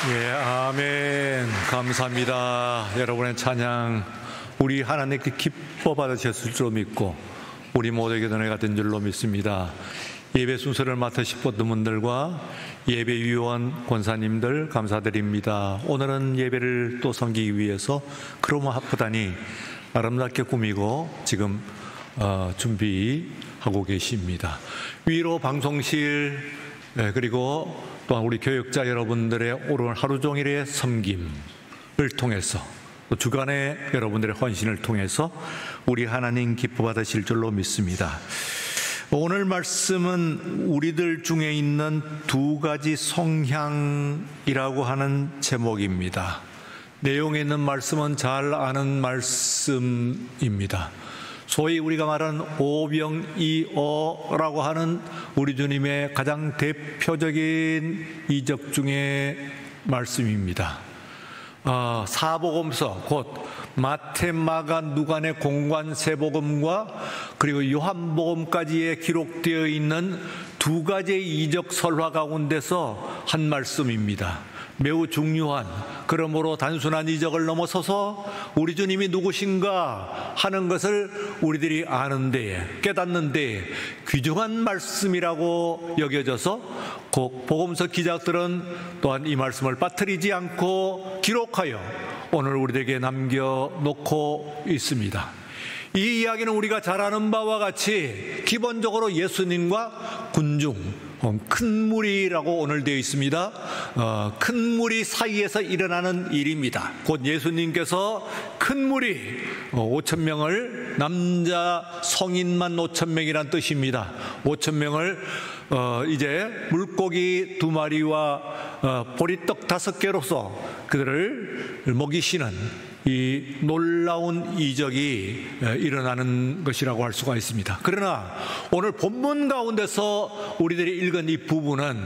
예, 아멘. 감사합니다. 여러분의 찬양, 우리 하나님께 기뻐 받으셨을 줄 믿고 우리 모두에게 은혜가 된 줄로 믿습니다. 예배 순서를 맡으실 분들과 예배위원 권사님들 감사드립니다. 오늘은 예배를 또 섬기기 위해서 크로마 하프단이 아름답게 꾸미고 지금 준비하고 계십니다. 위로 방송실, 그리고 또한 우리 교육자 여러분들의 오늘 하루 종일의 섬김을 통해서 또 주간의 여러분들의 헌신을 통해서 우리 하나님 기뻐 받으실 줄로 믿습니다. 오늘 말씀은 우리들 중에 있는 두 가지 성향이라고 하는 제목입니다. 내용에 있는 말씀은 잘 아는 말씀입니다. 소위 우리가 말하는 오병이어라고 하는 우리 주님의 가장 대표적인 이적 중의 말씀입니다. 사복음서, 곧 마태, 마가, 누가의 공관 세복음과 그리고 요한복음까지에 기록되어 있는 두 가지의 이적 설화 가운데서 한 말씀입니다. 매우 중요한, 그러므로 단순한 이적을 넘어서서 우리 주님이 누구신가 하는 것을 우리들이 아는 데에, 깨닫는 데에 귀중한 말씀이라고 여겨져서 복음서 기자들은 또한 이 말씀을 빠뜨리지 않고 기록하여 오늘 우리에게 남겨놓고 있습니다. 이 이야기는 우리가 잘 아는 바와 같이 기본적으로 예수님과 군중, 큰 무리라고 오늘 되어 있습니다. 큰 무리 사이에서 일어나는 일입니다. 곧 예수님께서 큰 무리 5,000명을, 남자 성인만 5,000명이란 뜻입니다. 5,000명을 이제 물고기 2마리와 보리떡 5개로서 그들을 먹이시는 이 놀라운 이적이 일어나는 것이라고 할 수가 있습니다. 그러나 오늘 본문 가운데서 우리들이 읽은 이 부분은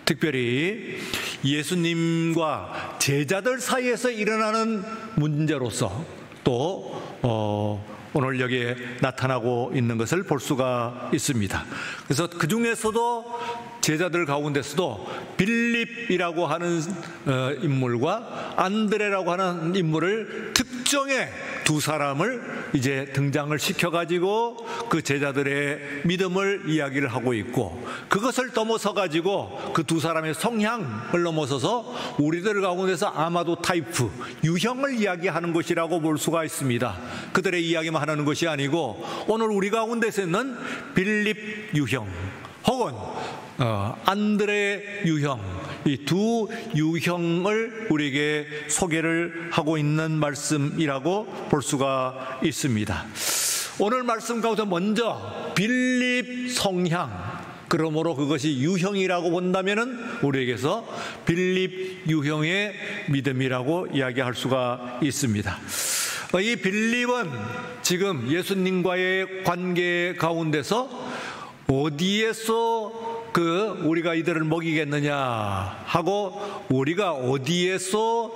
특별히 예수님과 제자들 사이에서 일어나는 문제로서 또 오늘 여기에 나타나고 있는 것을 볼 수가 있습니다. 그래서 그 중에서도 제자들 가운데서도 빌립이라고 하는 인물과 안드레라고 하는 인물을 특정의 두 사람을 이제 등장을 시켜가지고 그 제자들의 믿음을 이야기를 하고 있고, 그것을 넘어서 가지고 그 두 사람의 성향을 넘어서서 우리들 가운데서 아마도 타이프, 유형을 이야기하는 것이라고 볼 수가 있습니다. 그들의 이야기만 하는 것이 아니고 오늘 우리 가운데서 있는 빌립 유형 혹은 안드레 유형, 이 두 유형을 우리에게 소개를 하고 있는 말씀이라고 볼 수가 있습니다. 오늘 말씀 가운데 먼저 빌립 성향, 그러므로 그것이 유형이라고 본다면은 우리에게서 빌립 유형의 믿음이라고 이야기할 수가 있습니다. 이 빌립은 지금 예수님과의 관계 가운데서 어디에서 우리가 이들을 먹이겠느냐 하고, 우리가 어디에서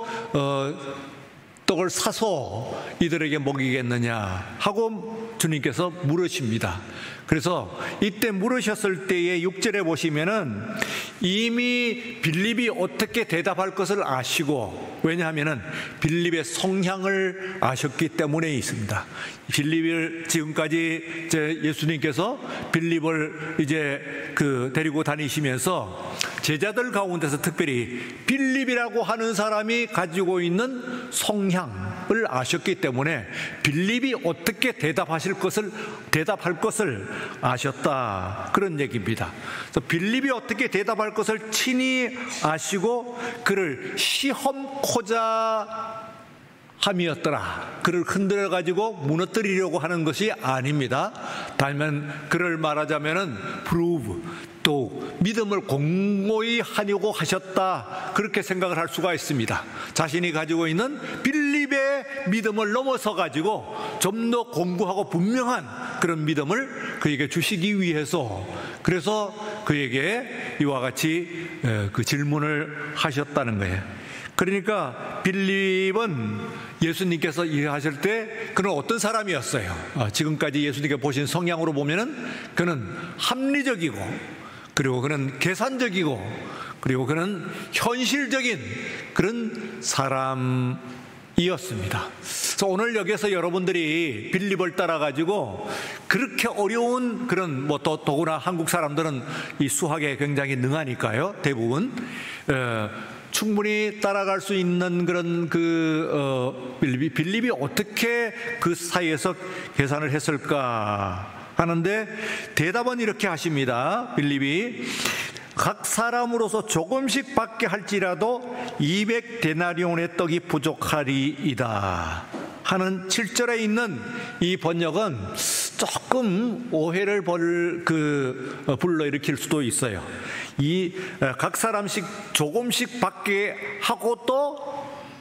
떡을 사서 이들에게 먹이겠느냐 하고 주님께서 물으십니다. 그래서 이때 물으셨을 때에 6절에 보시면은 이미 빌립이 어떻게 대답할 것을 아시고, 왜냐하면은 빌립의 성향을 아셨기 때문에 있습니다. 빌립을 지금까지 예수님께서 빌립을 이제 데리고 다니시면서 제자들 가운데서 특별히 빌립이라고 하는 사람이 가지고 있는 성향을 아셨기 때문에 빌립이 어떻게 대답할 것을 아셨다, 그런 얘기입니다. 그래서 빌립이 어떻게 대답할 것을 친히 아시고 그를 시험코자 함이었더라. 그를 흔들어 가지고 무너뜨리려고 하는 것이 아닙니다. 다만 그를 말하자면은 prove, 또 믿음을 공모히 하려고 하셨다, 그렇게 생각을 할 수가 있습니다. 자신이 가지고 있는 빌립의 믿음을 넘어서 가지고 좀 더 공고하고 분명한 그런 믿음을 그에게 주시기 위해서, 그래서 그에게 이와 같이 그 질문을 하셨다는 거예요. 그러니까 빌립은 예수님께서 일하실 때 그는 어떤 사람이었어요? 지금까지 예수님께서 보신 성향으로 보면은 그는 합리적이고, 그리고 그는 계산적이고, 그리고 그는 현실적인 그런 사람이었습니다. 그래서 오늘 여기서 여러분들이 빌립을 따라가지고 그렇게 어려운 그런 더구나 한국 사람들은 이 수학에 굉장히 능하니까요. 대부분 충분히 따라갈 수 있는 그런 빌립이 어떻게 그 사이에서 계산을 했을까 하는데 대답은 이렇게 하십니다. 빌립이 각 사람으로서 조금씩 받게 할지라도 200데나리온의 떡이 부족하리이다 하는 7절에 있는 이 번역은 조금 오해를 불러일으킬 수도 있어요. 이 각 사람씩 조금씩 받게 하고 또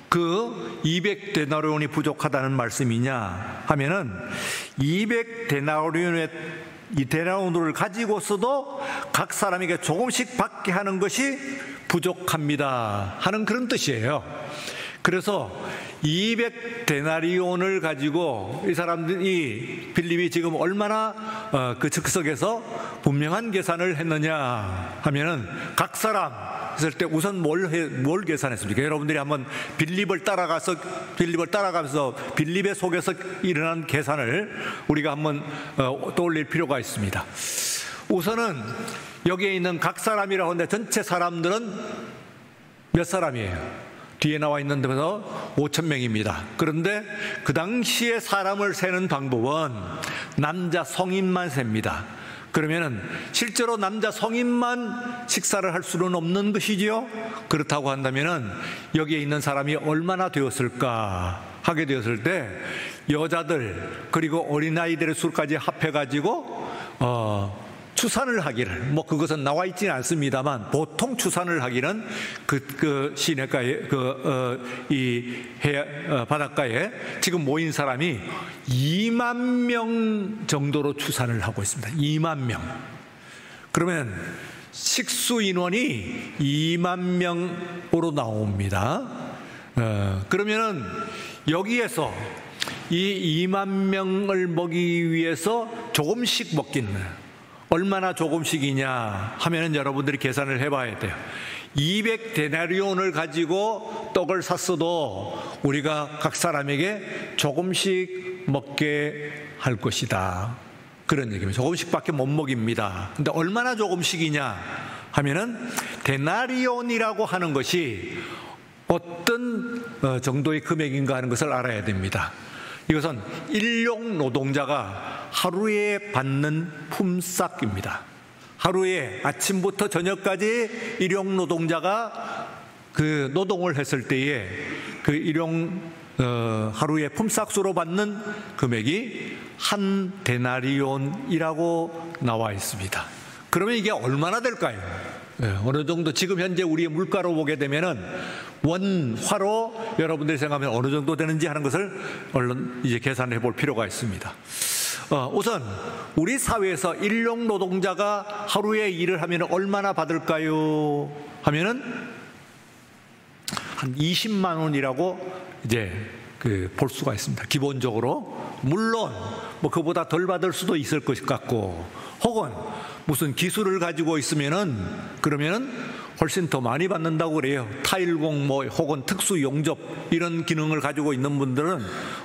그 200데나리온이 부족하다는 말씀이냐 하면은 200데나리온의 이 데나리온을 가지고서도 각 사람에게 조금씩 받게 하는 것이 부족합니다 하는 그런 뜻이에요. 그래서 200데나리온을 가지고 이 사람들이 빌립이 지금 얼마나 그 즉석에서 분명한 계산을 했느냐 하면은 각 사람 했을 때 우선 뭘 계산했습니까? 여러분들이 한번 빌립을 따라가면서 빌립의 속에서 일어난 계산을 우리가 한번 떠올릴 필요가 있습니다. 우선은 여기에 있는 각 사람이라고 하는데 전체 사람들은 몇 사람이에요? 뒤에 나와 있는 데서 5,000명입니다. 그런데 그 당시에 사람을 세는 방법은 남자 성인만 셉니다. 그러면은 실제로 남자 성인만 식사를 할 수는 없는 것이지요. 그렇다고 한다면은 여기에 있는 사람이 얼마나 되었을까 하게 되었을 때 여자들 그리고 어린아이들의 수까지 합해가지고 추산을 하기를 그것은 나와 있지는 않습니다만 보통 추산을 하기는 그 시내가에 이 바닷가에 지금 모인 사람이 2만 명 정도로 추산을 하고 있습니다. 2만 명. 그러면 식수 인원이 2만 명으로 나옵니다. 그러면은 여기에서 이 2만 명을 먹이기 위해서 조금씩 먹기는 얼마나 조금씩이냐 하면은 여러분들이 계산을 해봐야 돼요. 200데나리온을 가지고 떡을 샀어도 우리가 각 사람에게 조금씩 먹게 할 것이다. 그런 얘기입니다. 조금씩밖에 못 먹입니다. 근데 얼마나 조금씩이냐 하면은 데나리온이라고 하는 것이 어떤 정도의 금액인가 하는 것을 알아야 됩니다. 이것은 일용 노동자가 하루에 받는 품삯입니다. 하루에 아침부터 저녁까지 일용 노동자가 그 노동을 했을 때에 그 하루에 품삯으로 받는 금액이 한 데나리온이라고 나와 있습니다. 그러면 이게 얼마나 될까요? 어느 정도 지금 현재 우리의 물가로 보게 되면은 원화로 여러분들이 생각하면 어느 정도 되는지 하는 것을 얼른 이제 계산해 볼 필요가 있습니다. 우선 우리 사회에서 일용 노동자가 하루에 일을 하면 얼마나 받을까요? 하면은 한 20만 원이라고 이제 볼 수가 있습니다. 기본적으로 물론 그보다 덜 받을 수도 있을 것 같고 혹은 무슨 기술을 가지고 있으면은 그러면은 훨씬 더 많이 받는다고 그래요. 타일공 혹은 특수 용접 이런 기능을 가지고 있는 분들은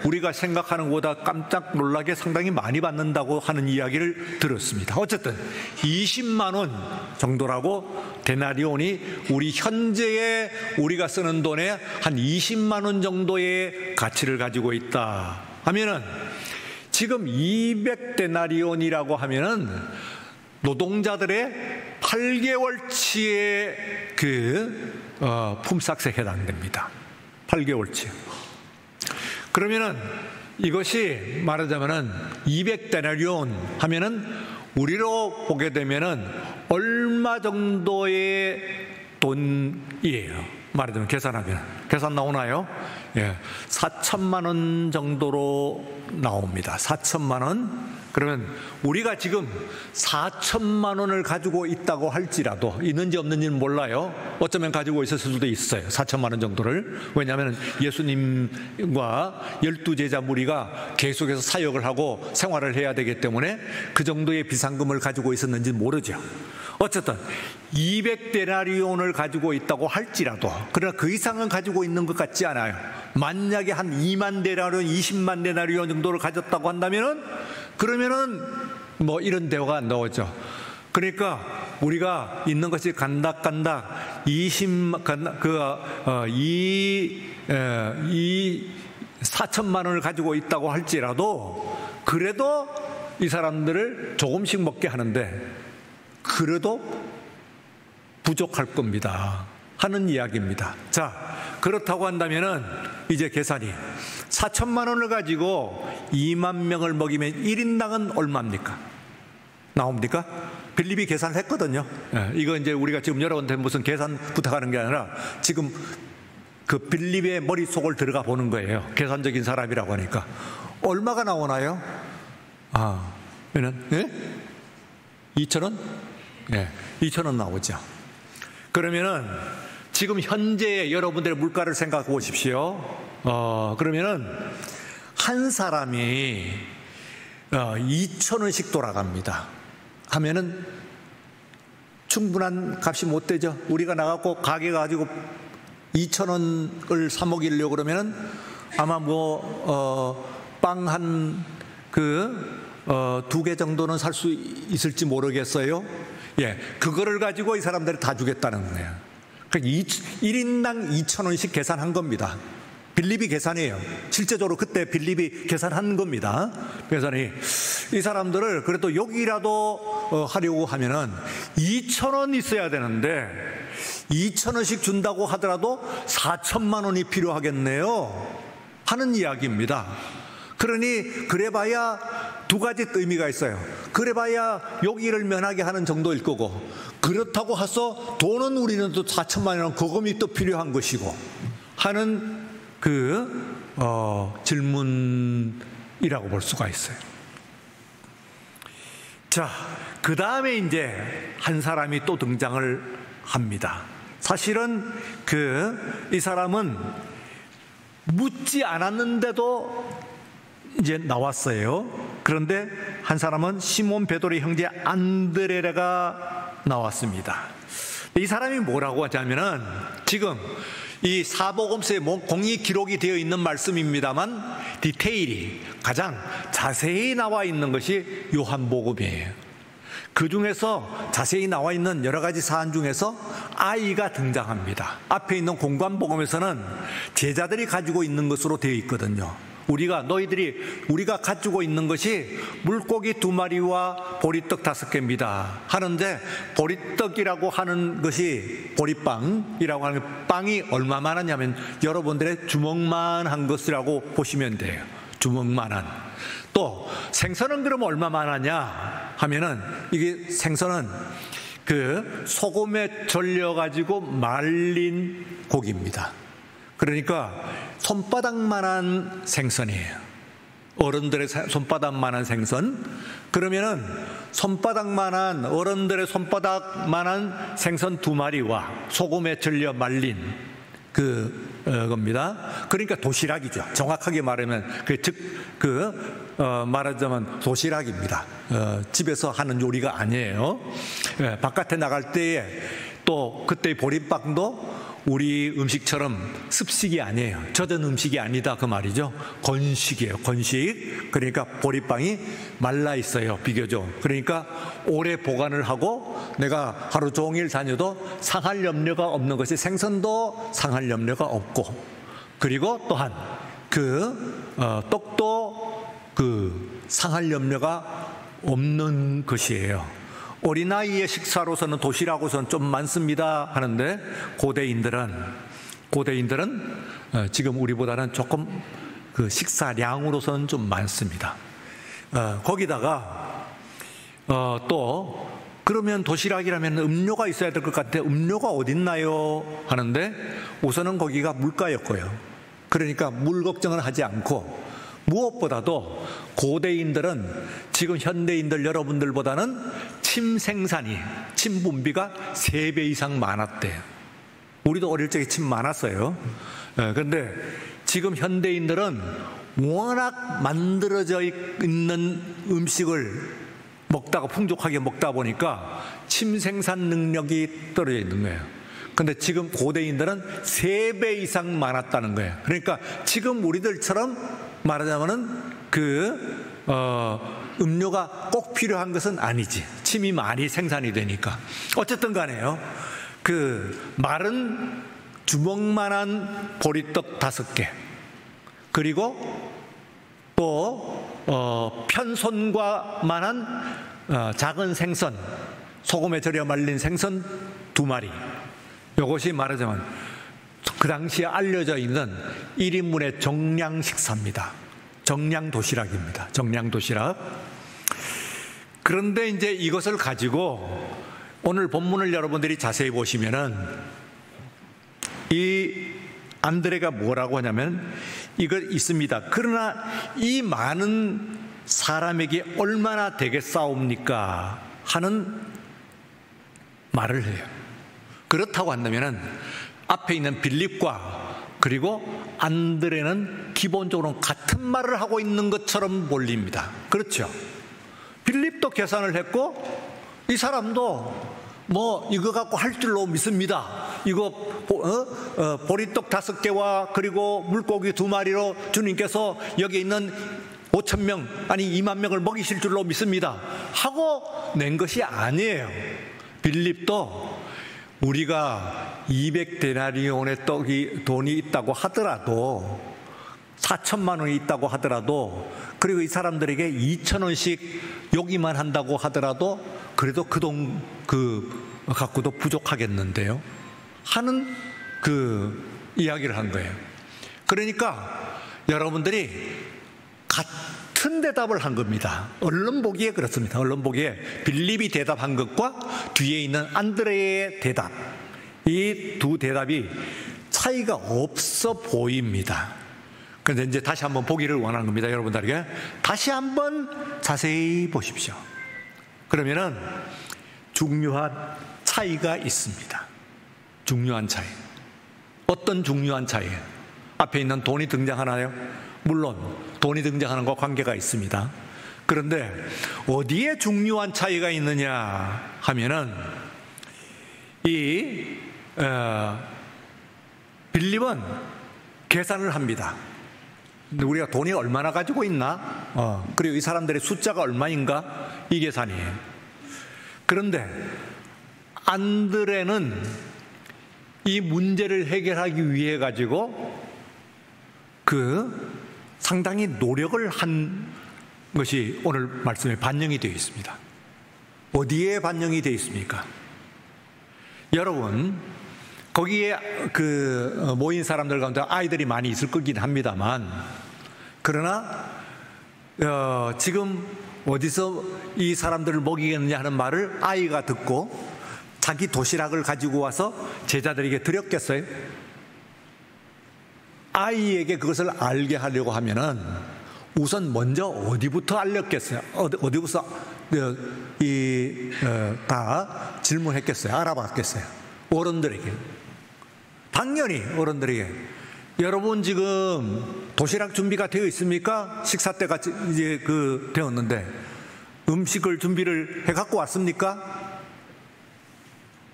우리가 생각하는 것보다 깜짝 놀라게 상당히 많이 받는다고 하는 이야기를 들었습니다. 어쨌든 20만 원 정도라고 데나리온이 우리 현재의 우리가 쓰는 돈의 한 20만 원 정도의 가치를 가지고 있다 하면은 지금 200데나리온이라고 하면은 노동자들의 8개월치의 품삯에 해당됩니다. 8개월치. 그러면은 이것이 말하자면은 200데나리온 하면은 우리로 보게 되면은 얼마 정도의 돈이에요. 말하자면 계산하면. 계산 나오나요? 4천만 원 정도로 나옵니다. 4천만 원. 그러면 우리가 지금 4천만 원을 가지고 있다고 할지라도 있는지 없는지는 몰라요. 어쩌면 가지고 있었을 수도 있어요. 4천만 원 정도를. 왜냐하면 예수님과 12제자 무리가 계속해서 사역을 하고 생활을 해야 되기 때문에 그 정도의 비상금을 가지고 있었는지 모르죠. 어쨌든 200데나리온을 가지고 있다고 할지라도, 그러나 그 이상은 가지고 있는 것 같지 않아요. 만약에 한 2만 데나리온, 20만 데나리온 정도를 가졌다고 한다면은, 그러면은 뭐 이런 대화가 나오죠. 그러니까 우리가 있는 것이 간닥간닥 4천만 원을 가지고 있다고 할지라도, 그래도 이 사람들을 조금씩 먹게 하는데 그래도 부족할 겁니다 하는 이야기입니다. 자, 그렇다고 한다면은 이제 계산이 4천만 원을 가지고 2만 명을 먹이면 1인당은 얼마입니까? 나옵니까? 빌립이 계산을 했거든요. 이거 이제 우리가 지금 여러분한테 무슨 계산 부탁하는 게 아니라 지금 그 빌립의 머릿속을 들어가 보는 거예요. 계산적인 사람이라고 하니까. 얼마가 나오나요? 예? 2,000원? 예, 2,000원 나오죠. 그러면은 지금 현재의 여러분들의 물가를 생각해 보십시오. 그러면은 한 사람이 2,000원씩 돌아갑니다 하면은 충분한 값이 못 되죠. 우리가 나가고 가게 가지고 2,000원을 사 먹이려고 그러면은 아마 빵 한 두 개 정도는 살 수 있을지 모르겠어요. 예, 그거를 가지고 이 사람들이 다 주겠다는 거예요. 그러니까 1인당 2,000원씩 계산한 겁니다. 빌립이 계산해요. 실제적으로 그때 빌립이 계산한 겁니다. 계산이 이 사람들을 그래도 여기라도 하려고 하면은 2,000원 있어야 되는데 2,000원씩 준다고 하더라도 4천만 원이 필요하겠네요 하는 이야기입니다. 그러니 그래봐야 두 가지 의미가 있어요. 그래봐야 여기를 면하게 하는 정도일 거고, 그렇다고 해서 돈은 우리는 또 4천만 원 거금이 또 필요한 것이고 하는 질문이라고 볼 수가 있어요. 자, 그 다음에 이제 한 사람이 또 등장을 합니다. 사실은 이 사람은 묻지 않았는데도 이제 나왔어요. 그런데 한 사람은 시몬 베드로의 형제 안드레가 나왔습니다. 이 사람이 뭐라고 하자면은 지금 이 사복음서에 공이 기록이 되어 있는 말씀입니다만 디테일이 가장 자세히 나와 있는 것이 요한복음이에요. 그 중에서 자세히 나와 있는 여러 가지 사안 중에서 아이가 등장합니다. 앞에 있는 공관복음에서는 제자들이 가지고 있는 것으로 되어 있거든요. 우리가 가지고 있는 것이 물고기 2마리와 보리떡 5개입니다 하는데, 보리떡이라고 하는 것이 보리빵이라고 하는 빵이 얼마만 하냐면 여러분들의 주먹만한 것이라고 보시면 돼요. 주먹만한. 또 생선은 그럼 얼마만 하냐 하면은, 이게 생선은 소금에 절려가지고 말린 고기입니다. 그러니까 손바닥만한 생선이에요. 어른들의 손바닥만한 생선. 그러면은 어른들의 손바닥만한 생선 2마리와 소금에 절려 말린 겁니다. 그러니까 도시락이죠. 정확하게 말하면 말하자면 도시락입니다. 집에서 하는 요리가 아니에요. 바깥에 나갈 때에 또 그때 보리빵도 우리 음식처럼 습식이 아니에요. 젖은 음식이 아니다 그 말이죠. 건식이에요. 건식. 그러니까 보리빵이 말라 있어요. 비교적. 그러니까 오래 보관을 하고 내가 하루 종일 다녀도 상할 염려가 없는 것이, 생선도 상할 염려가 없고, 그리고 또한 떡도 상할 염려가 없는 것이에요. 어린아이의 식사로서는 도시락으로서는 좀 많습니다 하는데, 고대인들은 지금 우리보다는 조금 식사량으로서는 좀 많습니다. 거기다가 또 그러면 도시락이라면 음료가 있어야 될 것 같은데 음료가 어딨나요 하는데, 우선은 거기가 물가였고요. 그러니까 물 걱정을 하지 않고, 무엇보다도 고대인들은 지금 현대인들 여러분들보다는 침 분비가 3배 이상 많았대요. 우리도 어릴 적에 침 많았어요. 그런데 지금 현대인들은 워낙 만들어져 있는 음식을 먹다가 풍족하게 먹다 보니까 침 생산 능력이 떨어져 있는 거예요. 근데 지금 고대인들은 3배 이상 많았다는 거예요. 그러니까 지금 우리들처럼 말하자면은 음료가 꼭 필요한 것은 아니지. 침이 많이 생산이 되니까. 어쨌든 간에요. 마른 주먹만한 보리떡 5개. 그리고 또 편손과 만한 작은 생선, 소금에 절여 말린 생선 2마리. 이것이 말하자면 그 당시에 알려져 있는 1인분의 정량 식사입니다. 정량 도시락입니다. 정량 도시락. 그런데 이제 이것을 가지고 오늘 본문을 여러분들이 자세히 보시면은 이 안드레가 뭐라고 하냐면 이거 있습니다. 그러나 이 많은 사람에게 얼마나 되겠사옵니까? 하는 말을 해요. 그렇다고 한다면은 앞에 있는 빌립과 그리고 안드레는 기본적으로 같은 말을 하고 있는 것처럼 보입니다. 그렇죠? 빌립도 계산을 했고 이 사람도 뭐 이거 갖고 할 줄로 믿습니다. 이거 보리떡 5개와 그리고 물고기 2마리로 주님께서 여기 있는 5,000명 아니 2만 명을 먹이실 줄로 믿습니다. 하고 낸 것이 아니에요. 빌립도 우리가 200데나리온의 돈이 있다고 하더라도 4천만 원이 있다고 하더라도 그리고 이 사람들에게 2,000원씩 요기만 한다고 하더라도 그래도 그 돈 갖고도 부족하겠는데요 하는 이야기를 한 거예요. 그러니까 여러분들이 같은 대답을 한 겁니다. 언론 보기에 그렇습니다. 언론 보기에 빌립이 대답한 것과 뒤에 있는 안드레의 대답, 이 두 대답이 차이가 없어 보입니다. 그런데 이제 다시 한번 보기를 원하는 겁니다. 여러분들에게 다시 한번 자세히 보십시오. 그러면은 중요한 차이가 있습니다. 중요한 차이. 어떤 중요한 차이예요? 앞에 있는 돈이 등장하나요? 물론 돈이 등장하는 것과 관계가 있습니다. 그런데 어디에 중요한 차이가 있느냐 하면은 빌립은 계산을 합니다. 근데 우리가 돈이 얼마나 가지고 있나? 그리고 이 사람들의 숫자가 얼마인가? 이 계산이에요. 그런데 안드레는 이 문제를 해결하기 위해 가지고 상당히 노력을 한 것이 오늘 말씀에 반영이 되어 있습니다. 어디에 반영이 되어 있습니까? 여러분, 거기에 모인 사람들 가운데 아이들이 많이 있을 거긴 합니다만, 그러나 지금 어디서 이 사람들을 먹이겠느냐 하는 말을 아이가 듣고 자기 도시락을 가지고 와서 제자들에게 드렸겠어요? 아이에게 그것을 알게 하려고 하면은 우선 먼저 어디부터 알렸겠어요? 어디부터 다 질문했겠어요? 알아봤겠어요? 어른들에게. 당연히 어른들에게. 여러분 지금 도시락 준비가 되어 있습니까? 식사 때가 이제 되었는데 음식을 준비를 해 갖고 왔습니까?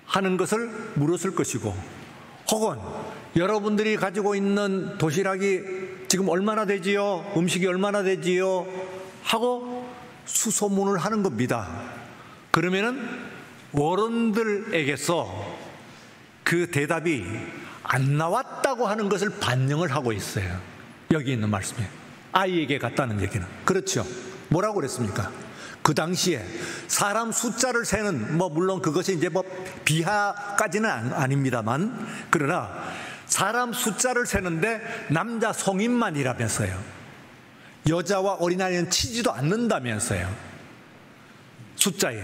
하는 것을 물었을 것이고, 혹은 여러분들이 가지고 있는 도시락이 지금 얼마나 되지요? 음식이 얼마나 되지요? 하고 수소문을 하는 겁니다. 그러면은 어른들에게서 그 대답이 안 나왔다고 하는 것을 반영을 하고 있어요. 여기 있는 말씀에 아이에게 갔다는 얘기는. 그렇죠. 뭐라고 그랬습니까? 그 당시에 사람 숫자를 세는, 물론 그것이 이제 비하까지는 아닙니다만, 그러나 사람 숫자를 세는데 남자 성인만이라면서요. 여자와 어린아이는 치지도 않는다면서요. 숫자에.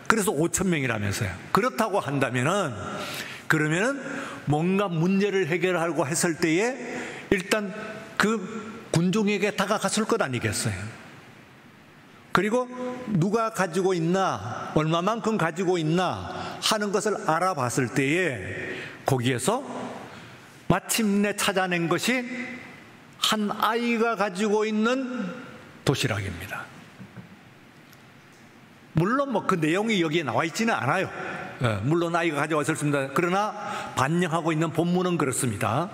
그래서 5,000명이라면서요. 그렇다고 한다면은, 그러면은 뭔가 문제를 해결하려고 했을 때에 일단 그 군중에게 다가갔을 것 아니겠어요. 그리고 누가 가지고 있나, 얼마만큼 가지고 있나 하는 것을 알아봤을 때에 거기에서 마침내 찾아낸 것이 한 아이가 가지고 있는 도시락입니다. 물론 뭐 그 내용이 여기에 나와 있지는 않아요. 물론 아이가 가져왔었습니다. 그러나 반영하고 있는 본문은 그렇습니다.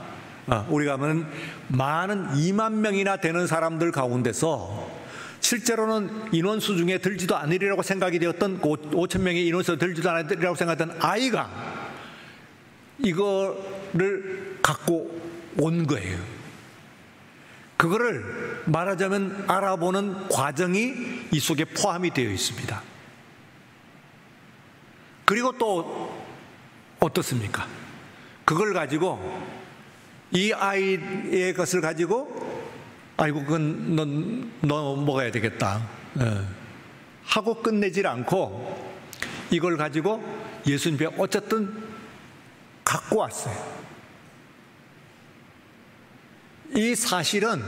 우리가 보면 많은 2만 명이나 되는 사람들 가운데서 실제로는 인원수 중에 들지도 않으리라고 생각이 되었던 5천 명의 인원수 들지도 않으리라고 생각했던 아이가 이거를 갖고 온 거예요. 그거를 말하자면 알아보는 과정이 이 속에 포함이 되어 있습니다. 그리고 또 어떻습니까? 그걸 가지고 이 아이의 것을 가지고 아이고 그건 너 먹어야 되겠다 하고 끝내질 않고 이걸 가지고 예수님께 어쨌든 갖고 왔어요. 이 사실은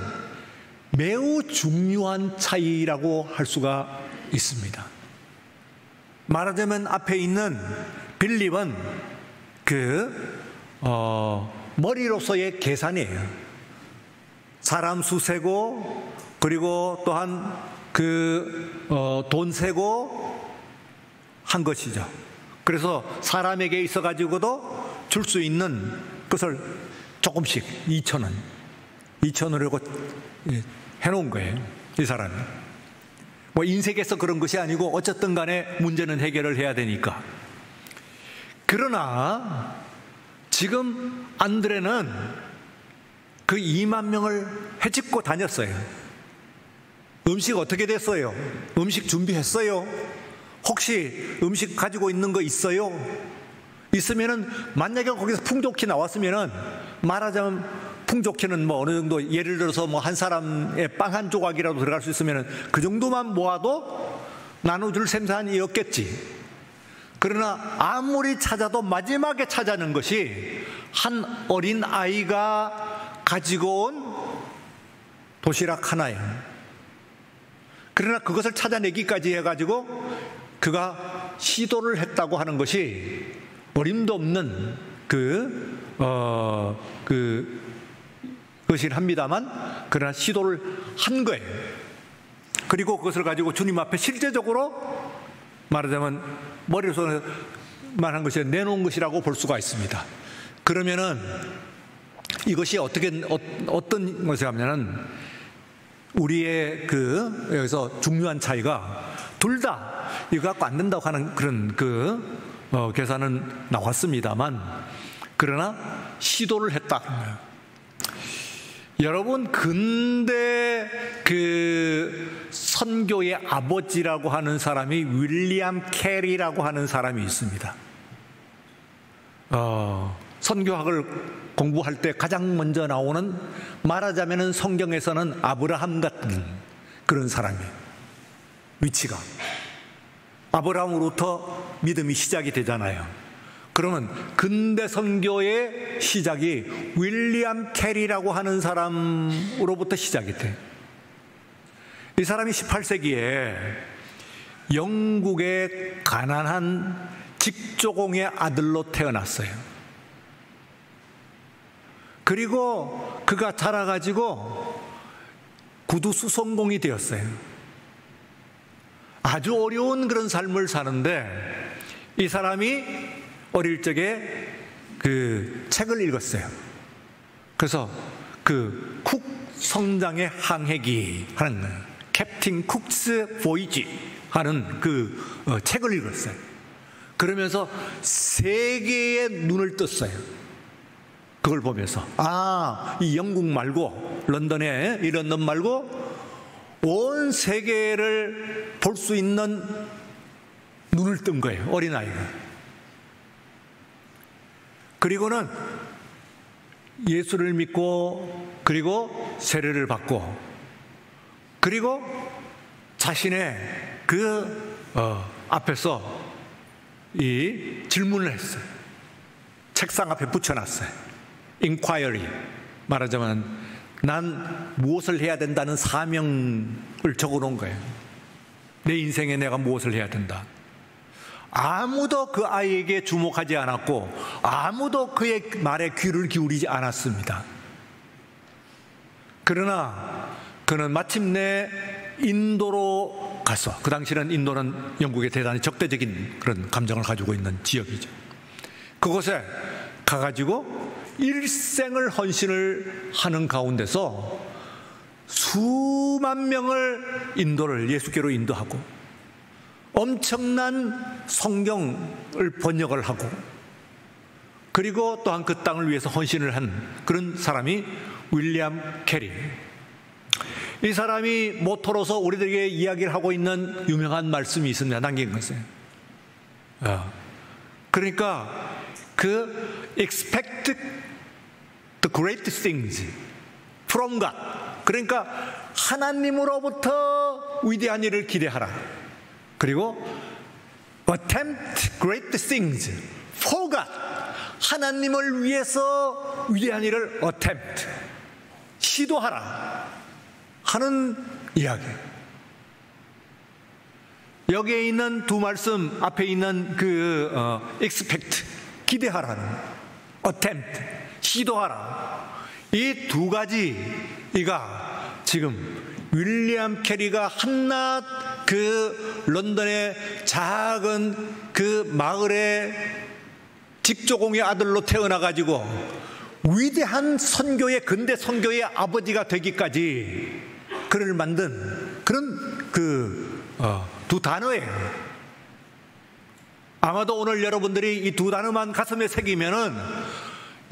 매우 중요한 차이라고 할 수가 있습니다. 말하자면 앞에 있는 빌립은 머리로서의 계산이에요. 사람 수 세고 그리고 또한 돈 세고 한 것이죠. 그래서 사람에게 있어 가지고도 줄 수 있는 것을 조금씩 2,000원으로 해놓은 거예요. 이 사람이 뭐 인색해서 그런 것이 아니고 어쨌든 간에 문제는 해결을 해야 되니까. 그러나 지금 안드레는 그 2만 명을 헤집고 다녔어요. 음식 어떻게 됐어요? 음식 준비했어요? 혹시 음식 가지고 있는 거 있어요? 있으면은 만약에 거기서 풍족히 나왔으면은 말하자면 풍족히는 뭐 어느 정도 예를 들어서 뭐 한 사람의 빵 한 조각이라도 들어갈 수 있으면은 그 정도만 모아도 나눠줄 셈산이 없겠지. 그러나 아무리 찾아도 마지막에 찾아낸 것이 한 어린 아이가 가지고 온 도시락 하나예요. 그러나 그것을 찾아내기까지 해가지고 그가 시도를 했다고 하는 것이 어림도 없는 것이긴 합니다만 그러나 시도를 한 거예요. 그리고 그것을 가지고 주님 앞에 실제적으로 말하자면 머리로서만 한 것이 내놓은 것이라고 볼 수가 있습니다. 그러면은 이것이 어떤 것이냐면은 우리의 여기서 중요한 차이가 둘 다 이거 갖고 안 된다고 하는 그런 계산은 나왔습니다만 그러나 시도를 했다. 여러분 근대 선교의 아버지라고 하는 사람이 윌리엄 캐리라고 하는 사람이 있습니다. 선교학을 공부할 때 가장 먼저 나오는 말하자면은 성경에서는 아브라함 같은 그런 사람이에요. 위치가 아브라함으로부터 믿음이 시작이 되잖아요. 그러면 근대 선교의 시작이 윌리엄 캐리라고 하는 사람으로부터 시작이 돼요. 이 사람이 18세기에 영국의 가난한 직조공의 아들로 태어났어요. 그리고 그가 자라가지고 구두 수송공이 되었어요. 아주 어려운 그런 삶을 사는데 이 사람이 어릴 적에 책을 읽었어요. 그래서 쿡 성장의 항해기 하는 캡틴 쿡스 보이지 하는 책을 읽었어요. 그러면서 세계의 눈을 떴어요. 그걸 보면서 이 영국 말고 런던 말고 온 세계를 볼 수 있는 눈을 뜬 거예요. 어린아이가. 그리고는 예수를 믿고 그리고 세례를 받고 그리고 자신의 앞에서 이 질문을 했어요. 책상 앞에 붙여놨어요. 인콰이어리. 말하자면 난 무엇을 해야 된다는 사명을 적어놓은 거예요. 내 인생에 내가 무엇을 해야 된다. 아무도 그 아이에게 주목하지 않았고 아무도 그의 말에 귀를 기울이지 않았습니다. 그러나 그는 마침내 인도로 가서, 그 당시는 인도는 영국에 대단히 적대적인 그런 감정을 가지고 있는 지역이죠. 그곳에 가가지고 일생을 헌신을 하는 가운데서 수만 명을 인도를 예수께로 인도하고 엄청난 성경을 번역을 하고, 그리고 또한 그 땅을 위해서 헌신을 한 그런 사람이 윌리엄 캐리. 이 사람이 모토로서 우리들에게 이야기를 하고 있는 유명한 말씀이 있습니다. 남긴 것은, 그러니까 그 expect the great things from God, 그러니까 하나님으로부터 위대한 일을 기대하라. 그리고 attempt great things for God, 하나님을 위해서 위대한 일을 attempt, 시도하라 하는 이야기. 여기에 있는 두 말씀 앞에 있는 그 expect, 기대하라는, attempt, 시도하라, 이 두 가지가 지금 윌리엄 캐리가 한낱 그 런던의 작은 그 마을의 직조공의 아들로 태어나가지고 위대한 선교의, 근대 선교의 아버지가 되기까지 그를 만든 그런 두 단어예요. 아마도 오늘 여러분들이 이 두 단어만 가슴에 새기면은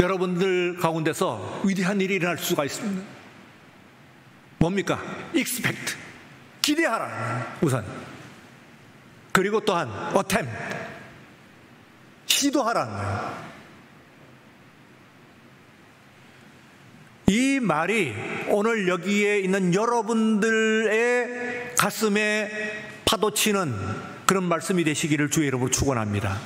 여러분들 가운데서 위대한 일이 일어날 수가 있습니다. 뭡니까? expect, 기대하라 우선. 그리고 또한 attempt, 시도하라는 거예요. 이 말이 오늘 여기에 있는 여러분들의 가슴에 파도치는 그런 말씀이 되시기를 주의 이름으로 축원합니다.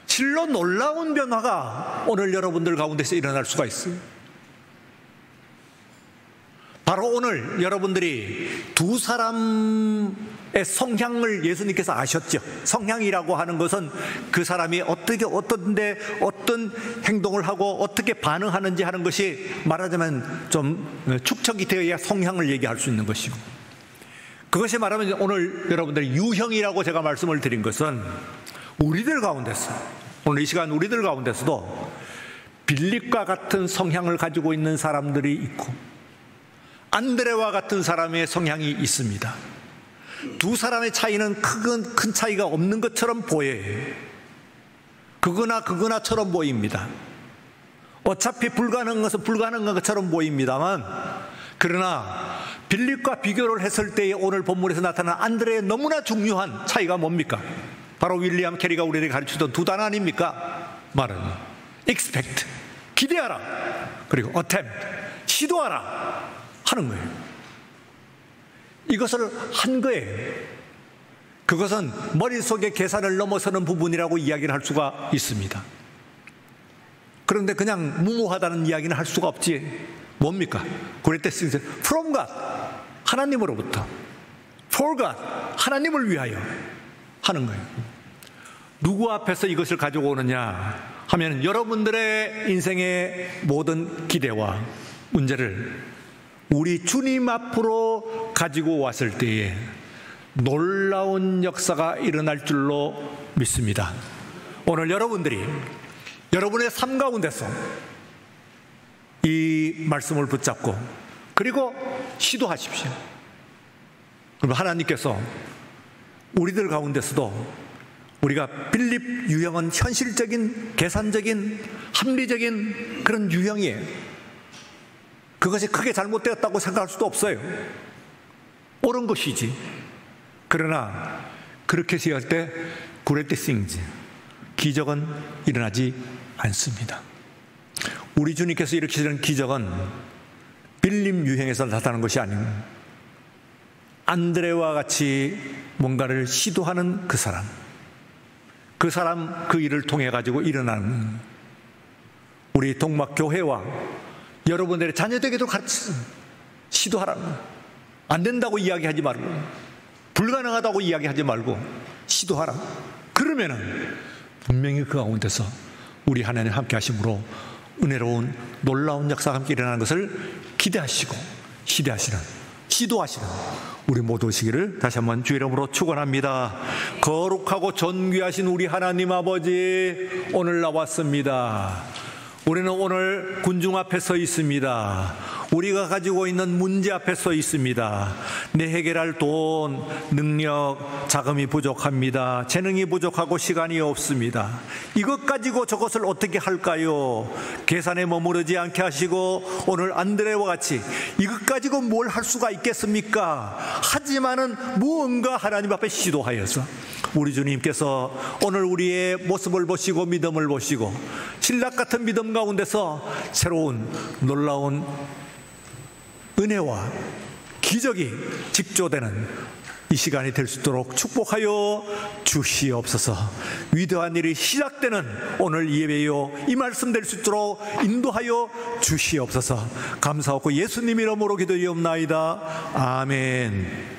실로 놀라운 변화가 오늘 여러분들 가운데서 일어날 수가 있어요. 바로 오늘 여러분들이 두 사람의 성향을 예수님께서 아셨죠. 성향이라고 하는 것은 그 사람이 어떤 행동을 하고 어떻게 반응하는지 하는 것이 말하자면 좀 축적이 되어야 성향을 얘기할 수 있는 것이고, 그것이 말하면 오늘 여러분들이 유형이라고 제가 말씀을 드린 것은 우리들 가운데서, 오늘 이 시간 우리들 가운데서도 빌립과 같은 성향을 가지고 있는 사람들이 있고 안드레와 같은 사람의 성향이 있습니다. 두 사람의 차이는 큰 차이가 없는 것처럼 보여요. 그거나처럼 보입니다. 어차피 불가능한 것은 불가능한 것처럼 보입니다만, 그러나 빌립과 비교를 했을 때에 오늘 본문에서 나타난 안드레의 너무나 중요한 차이가 뭡니까? 바로 윌리엄 캐리가 우리에게 가르치던 두 단어 아닙니까? 말은 expect, 기대하라, 그리고 attempt, 시도하라 하는 거예요. 이것을 한 거예요. 그것은 머릿속의 계산을 넘어서는 부분이라고 이야기를 할 수가 있습니다. 그런데 그냥 무모하다는 이야기는 할 수가 없지. 뭡니까? great things from God, 하나님으로부터, for God, 하나님을 위하여 하는 거예요. 누구 앞에서 이것을 가지고 오느냐 하면 여러분들의 인생의 모든 기대와 문제를 우리 주님 앞으로 가지고 왔을 때에 놀라운 역사가 일어날 줄로 믿습니다. 오늘 여러분들이 여러분의 삶 가운데서 이 말씀을 붙잡고 그리고 시도하십시오. 그럼 하나님께서 우리들 가운데서도 우리가 빌립 유형은 현실적인, 계산적인, 합리적인 그런 유형이에요. 그것이 크게 잘못되었다고 생각할 수도 없어요. 옳은 것이지. 그러나 그렇게 생각할 때 great things, 기적은 일어나지 않습니다. 우리 주님께서 일으키시는 기적은 빌립 유형에서 나타나는 것이 아니고 안드레와 같이 뭔가를 시도하는 그 사람, 그 일을 통해 가지고 일어나는 우리 동막교회와 여러분들의 자녀들에게도 같이 시도하라는 거예요. 안 된다고 이야기하지 말고, 불가능하다고 이야기하지 말고 시도하라. 그러면은 분명히 그 가운데서 우리 하나님 함께 하심으로 은혜로운 놀라운 역사가 함께 일어나는 것을 기대하시고 시대하시는 시도하시는 우리 모두 오시기를 다시 한번 주의 이름으로 축원합니다. 거룩하고 존귀하신 우리 하나님 아버지, 오늘 나왔습니다. 우리는 오늘 군중 앞에 서 있습니다. 우리가 가지고 있는 문제 앞에 서 있습니다. 내 해결할 돈, 능력, 자금이 부족합니다. 재능이 부족하고 시간이 없습니다. 이것 가지고 저것을 어떻게 할까요? 계산에 머무르지 않게 하시고 오늘 안드레와 같이 이것 가지고 뭘 할 수가 있겠습니까? 하지만은 무언가 하나님 앞에 시도하여서 우리 주님께서 오늘 우리의 모습을 보시고 믿음을 보시고 신락 같은 믿음 가운데서 새로운 놀라운 은혜와 기적이 직조되는 이 시간이 될 수 있도록 축복하여 주시옵소서. 위대한 일이 시작되는 오늘 예배요 이 말씀 될 수 있도록 인도하여 주시옵소서. 감사하고 예수님 이름으로 기도하옵나이다. 아멘.